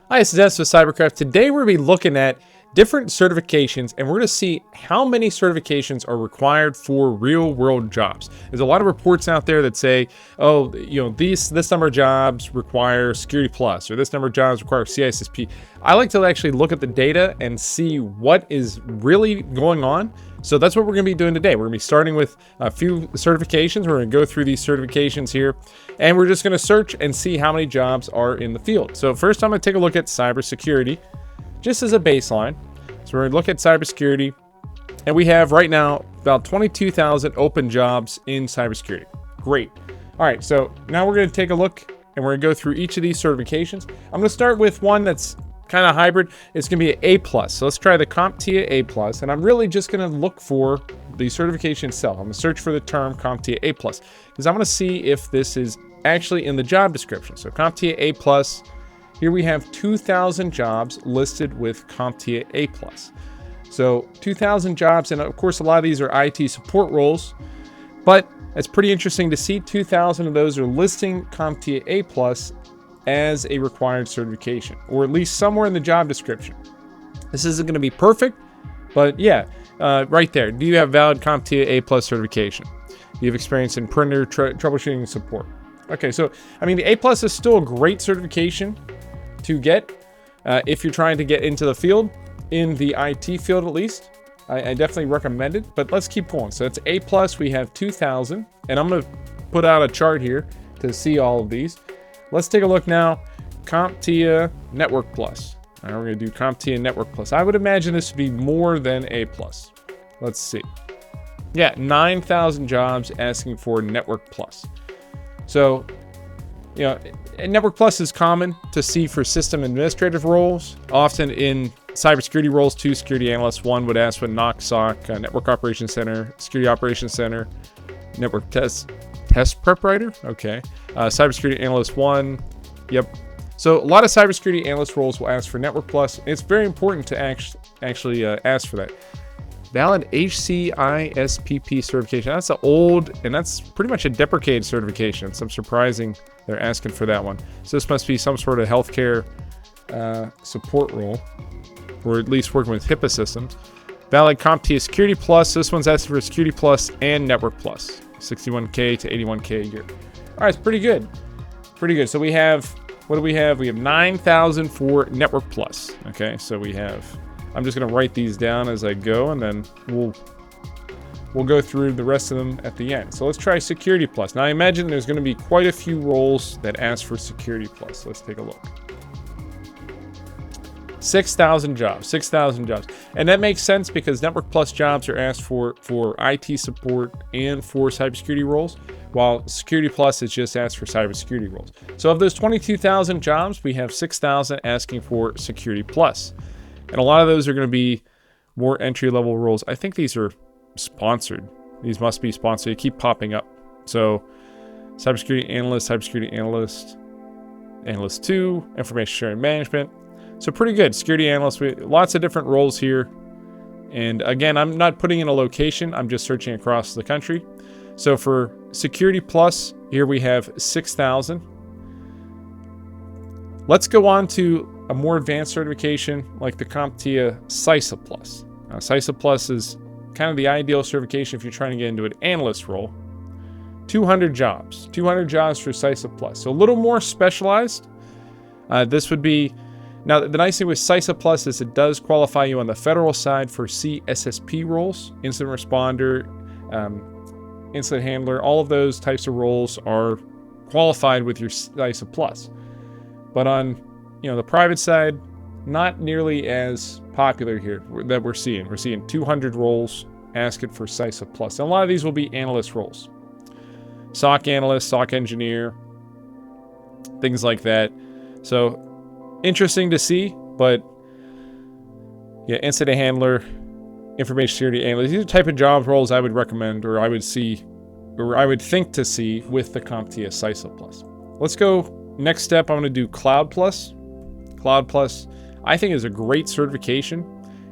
Hi, this is Dennis with Cyberkraft. Today we're going to be looking at different certifications, and we're going to see how many certifications are required for real-world jobs. There's a lot of reports out there that say, oh, this number of jobs require Security Plus, or this number of jobs require CISSP. I like to actually look at the data and see what is really going on. So that's what we're going to be doing today. We're going to be starting with a few certifications. We're going to go through these certifications here, and we're just going to search and see how many jobs are in the field. So first, I'm going to take a look at cybersecurity, just as a baseline. So we're going to look at cybersecurity, and we have right now about 22,000 open jobs in cybersecurity. Great. All right, so now we're going to take a look, and we're going to go through each of these certifications. I'm going to start with one that's kind of hybrid. It's going to be an A+. So let's try the CompTIA A+, and I'm really just going to look for the certification itself. I'm going to search for the term CompTIA A+, because I'm going to see if this is actually in the job description. So CompTIA A+, here we have 2,000 jobs listed with CompTIA A+. So 2,000 jobs, and of course a lot of these are IT support roles, but it's pretty interesting to see 2,000 of those are listing CompTIA A+ as a required certification, or at least somewhere in the job description. This isn't going to be perfect, but yeah, right there. Do you have valid CompTIA A+ certification? Do you have experience in printer troubleshooting and support? Okay, so I mean the A+ is still a great certification to get if you're trying to get into the field, in the IT field at least. I definitely recommend it, but let's keep going. So it's A+, we have 2,000, and I'm going to put out a chart here to see all of these. Let's take a look now. CompTIA Network Plus. All right, we're going to do CompTIA Network Plus. I would imagine this would be more than A+. Let's see. Yeah, 9,000 jobs asking for Network Plus. So, Network Plus is common to see for system administrative roles. Often in cybersecurity roles too, security analyst 1 would ask for NOC, SOC, Network Operations Center, Security Operations Center, Network Test Prep Writer. Okay. Cybersecurity Analyst 1. Yep. So a lot of cybersecurity analyst roles will ask for Network Plus. It's very important to actually ask for that. Valid HCISPP certification. That's an old, and that's pretty much a deprecated certification. So I'm surprising they're asking for that one. So this must be some sort of healthcare support role, or at least working with HIPAA systems. Valid CompTIA Security Plus. This one's asking for Security Plus and Network Plus. 61K to 81K a year. All right, it's pretty good. Pretty good. So we have, what do we have? We have 9,000 for Network Plus. Okay, so we have, I'm just going to write these down as I go, and then we'll go through the rest of them at the end. So let's try Security Plus. Now I imagine there's going to be quite a few roles that ask for Security Plus. Let's take a look. 6,000 jobs, 6,000 jobs. And that makes sense because Network Plus jobs are asked for IT support and for cybersecurity roles, while Security Plus is just asked for cybersecurity roles. So of those 22,000 jobs, we have 6,000 asking for Security Plus. And a lot of those are going to be more entry-level roles. I think these are sponsored. These must be sponsored. They keep popping up. So cybersecurity analyst, analyst 2, information sharing management. So pretty good. Security analyst, lots of different roles here. And again, I'm not putting in a location. I'm just searching across the country. So for Security Plus, here we have 6,000. Let's go on to a more advanced certification like the CompTIA CISA Plus. Now, CISA Plus is kind of the ideal certification if you're trying to get into an analyst role. 200 jobs. 200 jobs for CISA Plus. So a little more specialized. This would be... Now, the nice thing with CISA Plus is it does qualify you on the federal side for CSSP roles, incident responder, incident handler. All of those types of roles are qualified with your CISA Plus. But on, the private side, not nearly as popular here that we're seeing. We're seeing 200 roles asking for CISA Plus. And a lot of these will be analyst roles. SOC analyst, SOC engineer, things like that. So interesting to see, but yeah, incident handler, information security analyst, these are the type of job roles I would recommend, or I would see, or I would think to see with the CompTIA CISA Plus. Let's go next step. I'm going to do Cloud Plus. Cloud Plus, I think, is a great certification.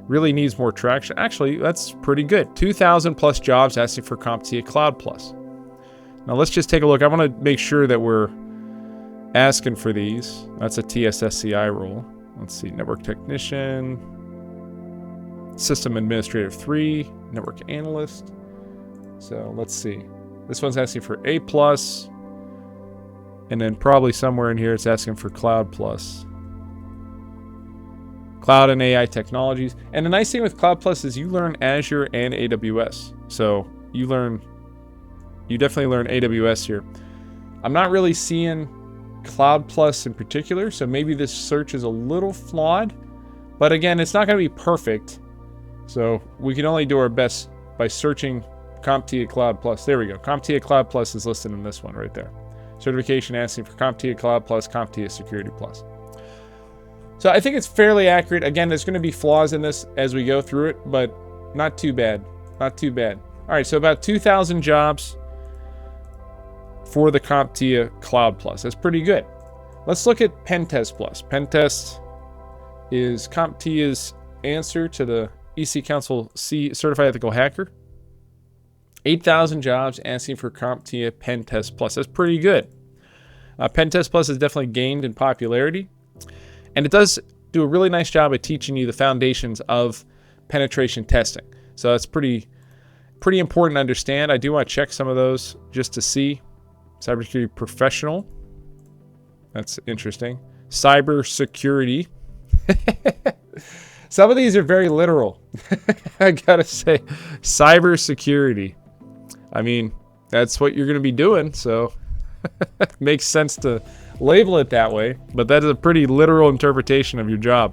Really needs more traction. Actually, that's pretty good. 2,000 plus jobs asking for CompTIA Cloud Plus. Now let's just take a look. I want to make sure that we're asking for these. That's a TSSCI role. Let's see, network technician, system administrator 3, network analyst. So let's see. This one's asking for A+, and then probably somewhere in here it's asking for Cloud+. Cloud and AI technologies. And the nice thing with Cloud+ is you learn Azure and AWS. So you definitely learn AWS here. I'm not really seeing Cloud+ in particular, so maybe this search is a little flawed. But again, it's not going to be perfect. So we can only do our best by searching CompTIA Cloud+. There we go. CompTIA Cloud+ is listed in this one right there. Certification asking for CompTIA Cloud+, CompTIA Security+. So I think it's fairly accurate. Again, there's going to be flaws in this as we go through it, but not too bad. Not too bad. All right, so about 2,000 jobs for the CompTIA Cloud+. That's pretty good. Let's look at Pentest Plus. Pentest is CompTIA's answer to the EC Council C Certified Ethical Hacker. 8,000 jobs asking for CompTIA Pentest Plus. That's pretty good. Pentest Plus has definitely gained in popularity. And it does do a really nice job at teaching you the foundations of penetration testing. So that's pretty important to understand. I do want to check some of those just to see. Cybersecurity professional. That's interesting. Cybersecurity. Some of these are very literal. I gotta say, cybersecurity. I mean, that's what you're going to be doing, so it makes sense to label it that way. But that is a pretty literal interpretation of your job.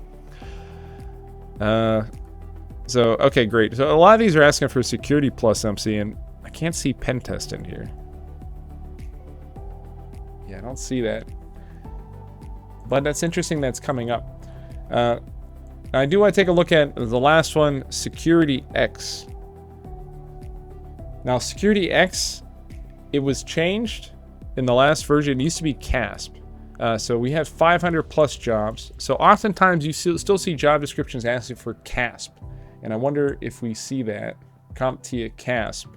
So, okay, great. So a lot of these are asking for Security Plus, I'm seeing. I can't see pen test in here. Yeah, I don't see that. But that's interesting that's coming up. I do want to take a look at the last one, Security X. Now, Security X, it was changed in the last version. It used to be CASP. So we have 500 plus jobs. So oftentimes you still see job descriptions asking for CASP. And I wonder if we see that, CompTIA CASP.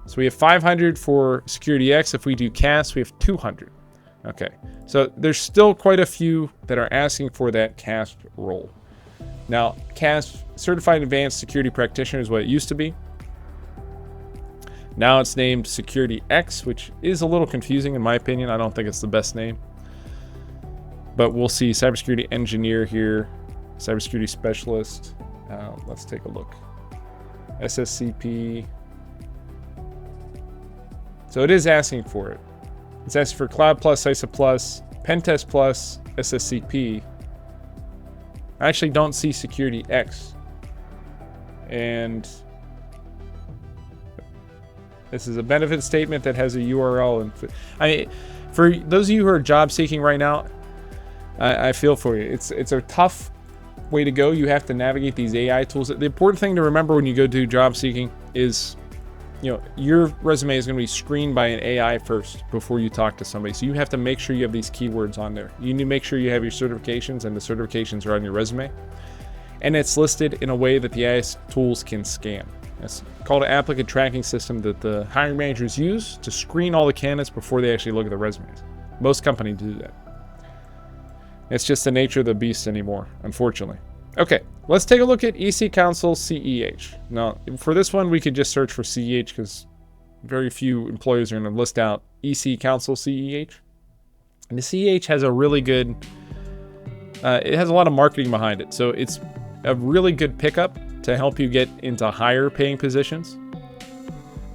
So we have 500 for Security X. If we do CASP, we have 200. Okay, so there's still quite a few that are asking for that CASP role. Now, CASP, Certified Advanced Security Practitioner, is what it used to be. Now it's named Security X, which is a little confusing in my opinion. I don't think it's the best name. But we'll see Cybersecurity Engineer here, Cybersecurity Specialist. Let's take a look. SSCP. So it is asking for it. It's asking for Cloud Plus, ISA Plus, Pentest Plus, SSCP. I actually don't see Security X. And this is a benefit statement that has a URL. And for those of you who are job seeking right now, I feel for you. It's a tough way to go. You have to navigate these AI tools. The important thing to remember when you go do job seeking is, your resume is going to be screened by an AI first before you talk to somebody. So you have to make sure you have these keywords on there. You need to make sure you have your certifications, and the certifications are on your resume. And it's listed in a way that the AI tools can scan. It's called an applicant tracking system that the hiring managers use to screen all the candidates before they actually look at the resumes. Most companies do that. It's just the nature of the beast anymore, unfortunately. Okay, let's take a look at EC Council CEH. Now, for this one, we could just search for CEH because very few employers are going to list out EC Council CEH. And the CEH has a really good, it has a lot of marketing behind it. So it's a really good pickup to help you get into higher paying positions.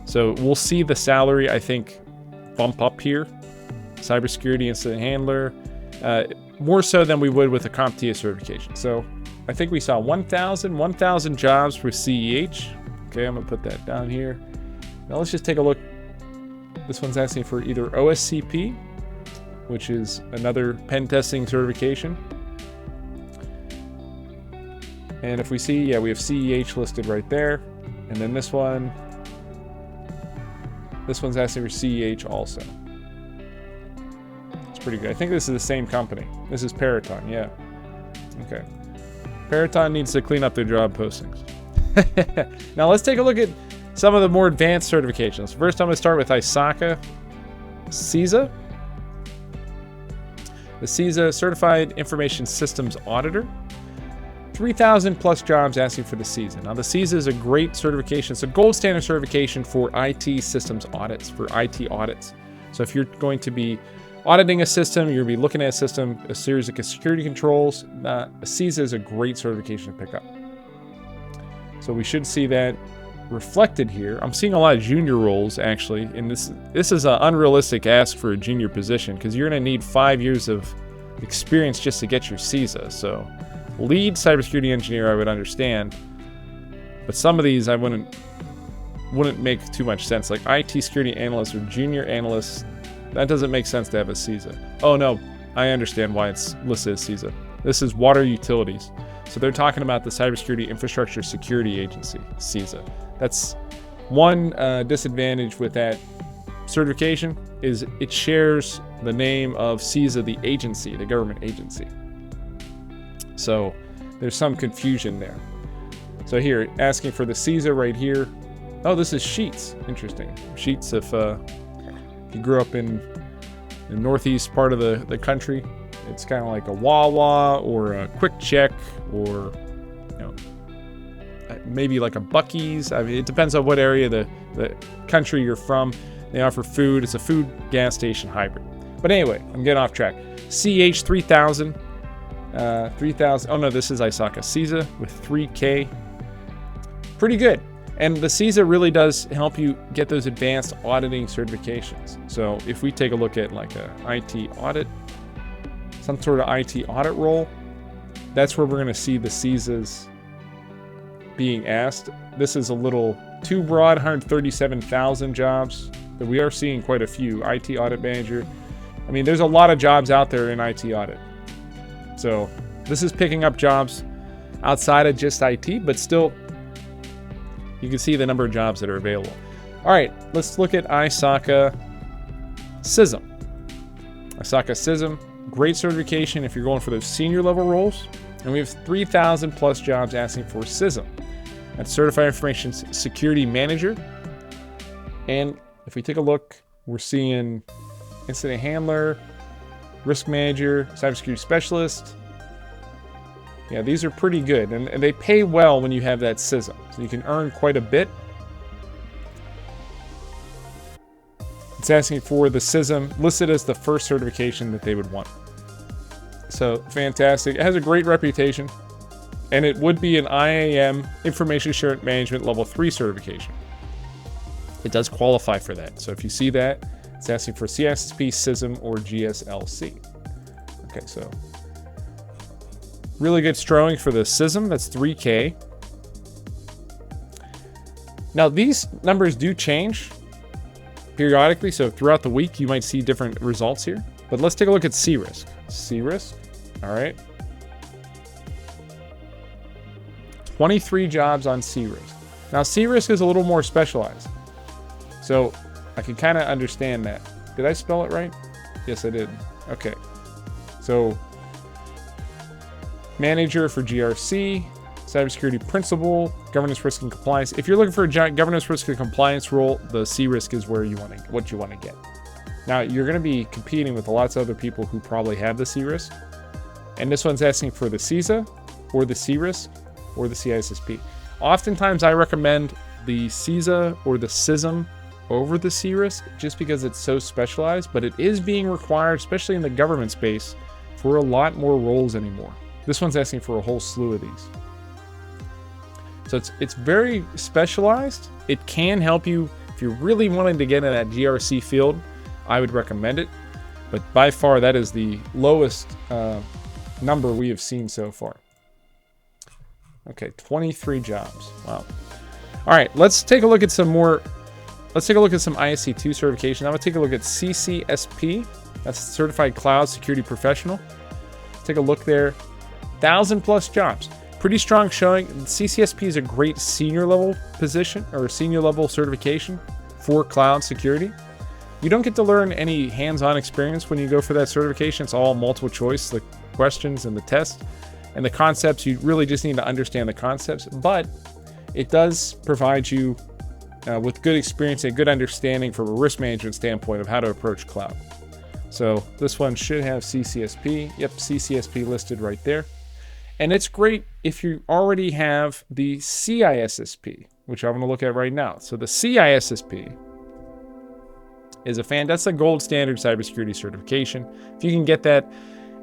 So we'll see the salary, I think, bump up here. Cybersecurity incident handler, more so than we would with a CompTIA certification. So I think we saw 1,000 jobs for CEH. Okay, I'm gonna put that down here. Now let's just take a look. This one's asking for either OSCP, which is another pen testing certification. And if we see, yeah, we have CEH listed right there. And then this one's asking for CEH also. It's pretty good. I think this is the same company. This is Peraton, yeah. Okay. Peraton needs to clean up their job postings. Now let's take a look at some of the more advanced certifications. First, I'm going to start with ISACA CISA. The CISA, Certified Information Systems Auditor. 3,000 plus jobs asking for the CISA. Now, the CISA is a great certification. It's a gold standard certification for IT systems audits, for IT audits. So if you're going to be auditing a system, you're going to be looking at a system, a series of security controls, a CISA is a great certification to pick up. So we should see that reflected here. I'm seeing a lot of junior roles, actually, and this is an unrealistic ask for a junior position because you're going to need 5 years of experience just to get your CISA. So lead cybersecurity engineer, I would understand, but some of these I wouldn't make too much sense. Like IT security analyst or junior analyst, that doesn't make sense to have a CISA. Oh no, I understand why it's listed as CISA. This is water utilities. So they're talking about the Cybersecurity Infrastructure Security Agency, CISA. That's one disadvantage with that certification is it shares the name of CISA, the agency, the government agency. So there's some confusion there. So here, asking for the CISA right here. Oh, this is Sheets. Interesting. Sheets, if you grew up in the northeast part of the country, it's kind of like a Wawa or a Quick Check or, you know, maybe like a Buc-ee's. I mean, it depends on what area the country you're from. They offer food. It's a food gas station hybrid. But anyway, I'm getting off track. CH 3000. 3,000. Oh no, this is ISACA. CISA with 3K. Pretty good. And the CISA really does help you get those advanced auditing certifications. So if we take a look at like a IT audit, some sort of IT audit role, that's where we're going to see the CISAs being asked. This is a little too broad, 137,000 jobs, but we are seeing quite a few. IT audit manager. I mean, there's a lot of jobs out there in IT audit. So this is picking up jobs outside of just IT, but still you can see the number of jobs that are available. All right, let's look at ISACA CISM. ISACA CISM, great certification if you're going for those senior level roles. And we have 3,000 plus jobs asking for CISM. That's Certified Information Security Manager. And if we take a look, we're seeing Incident Handler, Risk Manager, Cybersecurity Specialist. Yeah, these are pretty good. And they pay well when you have that CISM. So you can earn quite a bit. It's asking for the CISM listed as the first certification that they would want. So fantastic. It has a great reputation. And it would be an IAM, Information Assurance Management Level 3 certification. It does qualify for that. So if you see that, it's asking for CISSP, CISM, or GSLC. Okay, so really good strowing for the CISM. That's 3K. Now, these numbers do change periodically. So throughout the week, you might see different results here. But let's take a look at C-Risk. C-Risk, all right. 23 jobs on C-Risk. Now, C-Risk is a little more specialized. So I can kind of understand that. Did I spell it right? Yes, I did. Okay. So manager for GRC, cybersecurity principal, governance, risk, and compliance. If you're looking for a governance, risk, and compliance role, the C-Risk is where you want to, what you want to get. Now, you're going to be competing with lots of other people who probably have the C-Risk. And this one's asking for the CISA, or the C-Risk, or the CISSP. Oftentimes, I recommend the CISA or the CISM over the C-Risk just because it's so specialized, but it is being required, especially in the government space, for a lot more roles anymore. This one's asking for a whole slew of these. So it's very specialized. It can help you if you're really wanting to get in that GRC field. I would recommend it, but by far that is the lowest number we have seen so far. Okay, 23 jobs. Wow. All right, let's take a look at some more. Let's take a look at some ISC2 certification. I'm gonna take a look at CCSP. That's Certified Cloud Security Professional. Take a look there. 1,000 plus jobs. Pretty strong showing. CCSP is a great senior level position or senior level certification for cloud security. You don't get to learn any hands-on experience when you go for that certification. It's all multiple choice, the questions and the test. And the concepts, you really just need to understand the concepts. But it does provide you with good experience and good understanding from a risk management standpoint of how to approach cloud. So this one should have CCSP. Yep, CCSP listed right there. And it's great if you already have the CISSP, which I'm going to look at right now. So the CISSP is that's a gold standard cybersecurity certification. If you can get that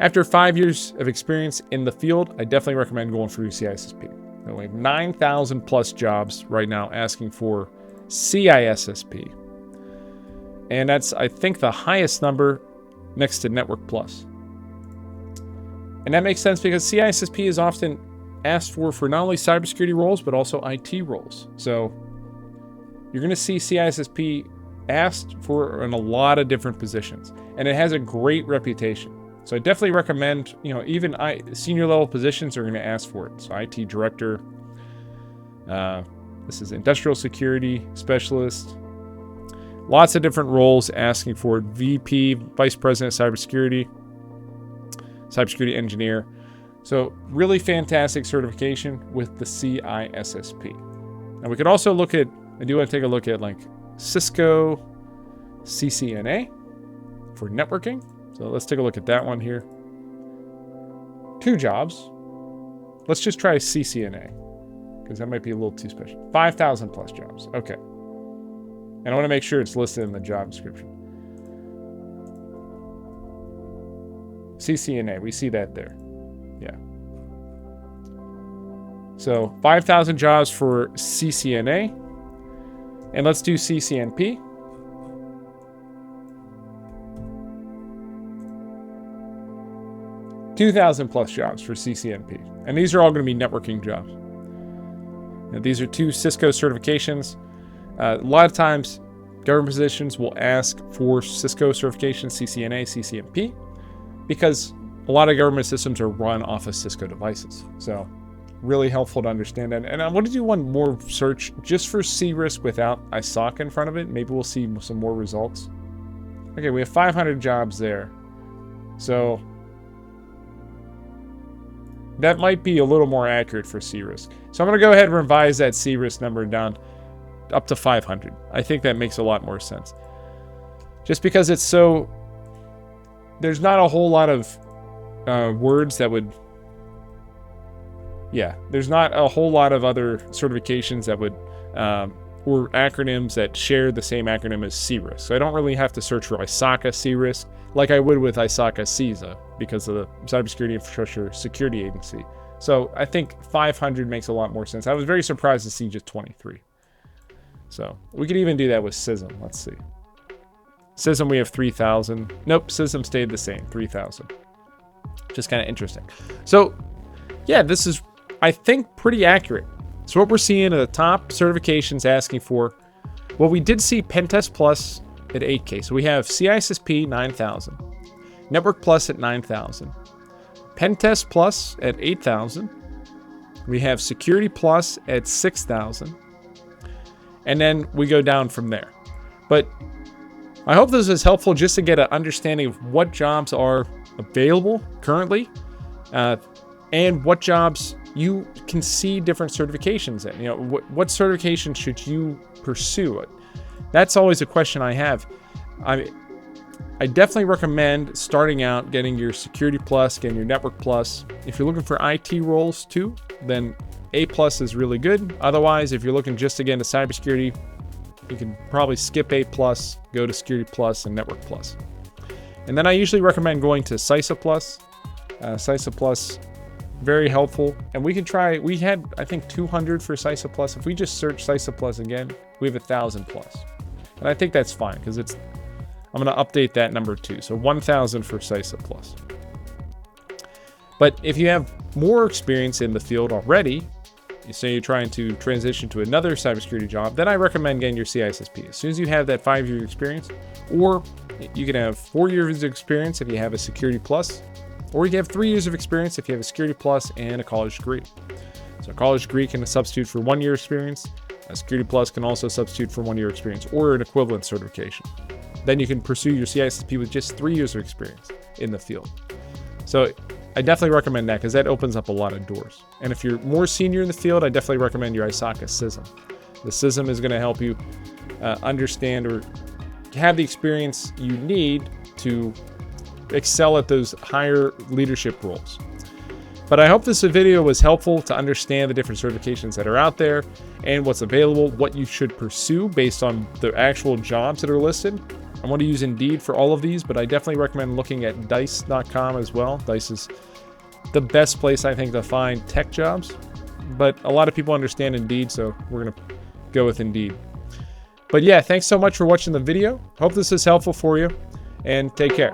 after 5 years of experience in the field, I definitely recommend going for your CISSP. We have 9,000 plus jobs right now asking for CISSP. And that's, I think, the highest number next to Network Plus. And that makes sense because CISSP is often asked for not only cybersecurity roles, but also IT roles. So you're going to see CISSP asked for in a lot of different positions. And it has a great reputation. So I definitely recommend, even senior level positions are going to ask for it. So IT director, this is industrial security specialist, lots of different roles asking for it. VP, vice president of cybersecurity engineer. So really fantastic certification with the CISSP. Now we could also look at, I do want to take a look at like Cisco CCNA for networking. So let's take a look at that one here. 2 jobs. Let's just try CCNA because that might be a little too special. 5,000 plus jobs. Okay. And I want to make sure it's listed in the job description. CCNA, we see that there. Yeah. So 5,000 jobs for CCNA. And let's do CCNP. 2,000 plus jobs for CCNP. And these are all going to be networking jobs. Now, these are 2 Cisco certifications. A lot of times, government positions will ask for Cisco certifications, CCNA, CCNP, because a lot of government systems are run off of Cisco devices. So really helpful to understand that. And I want to do one more search just for C-risk without ISACA in front of it. Maybe we'll see some more results. Okay, we have 500 jobs there. So that might be a little more accurate for C-risk. So I'm going to go ahead and revise that C-risk number down up to 500. I think that makes a lot more sense. Just because it's so... There's not a whole lot of words that would... Yeah, there's not a whole lot of other certifications that would... or acronyms that share the same acronym as C-risk. So I don't really have to search for ISACA C-risk like I would with ISACA CISA because of the Cybersecurity Infrastructure Security Agency. So I think 500 makes a lot more sense. I was very surprised to see just 23. So we could even do that with CISM. Let's see. CISM, we have 3,000. Nope, CISM stayed the same, 3,000. Just kind of interesting. So yeah, this is, I think, pretty accurate. So what we're seeing are the top certifications asking for, well, we did see Pentest Plus at 8K. So we have CISSP 9,000, Network Plus at 9,000, Pentest Plus at 8,000. We have Security Plus at 6,000. And then we go down from there. But I hope this is helpful just to get an understanding of what jobs are available currently and what jobs you can see different certifications in. What certification should you pursue? That's always a question I have. I definitely recommend starting out getting your Security Plus, getting your Network Plus. If you're looking for IT roles too, then A+ is really good. Otherwise, if you're looking just to get into cybersecurity, you can probably skip A+, go to Security Plus and Network Plus. And then I usually recommend going to CISA Plus. CISA Plus, very helpful. And we can try, we had, I think, 200 for CISA Plus. If we just search CISA Plus again, we have 1,000 plus. And I think that's fine because it's, I'm going to update that number too. So 1,000 for CISA Plus. But if you have more experience in the field already, you say you're trying to transition to another cybersecurity job, then I recommend getting your CISSP. As soon as you have that 5-year experience, or you can have 4 years of experience if you have a Security Plus, or you can have 3 years of experience if you have a Security Plus and a college degree. So a college degree can substitute for 1 year experience. A Security Plus can also substitute for 1 year experience or an equivalent certification. Then you can pursue your CISSP with just 3 years of experience in the field. So I definitely recommend that because that opens up a lot of doors. And if you're more senior in the field, I definitely recommend your ISACA CISM. The CISM is going to help you understand or have the experience you need to excel at those higher leadership roles. But I hope this video was helpful to understand the different certifications that are out there and what's available, what you should pursue based on the actual jobs that are listed. I want to use Indeed for all of these, but I definitely recommend looking at dice.com as well. Dice is the best place, I think, to find tech jobs. But a lot of people understand Indeed, so we're going to go with Indeed. But yeah, thanks so much for watching the video. Hope this is helpful for you, and take care.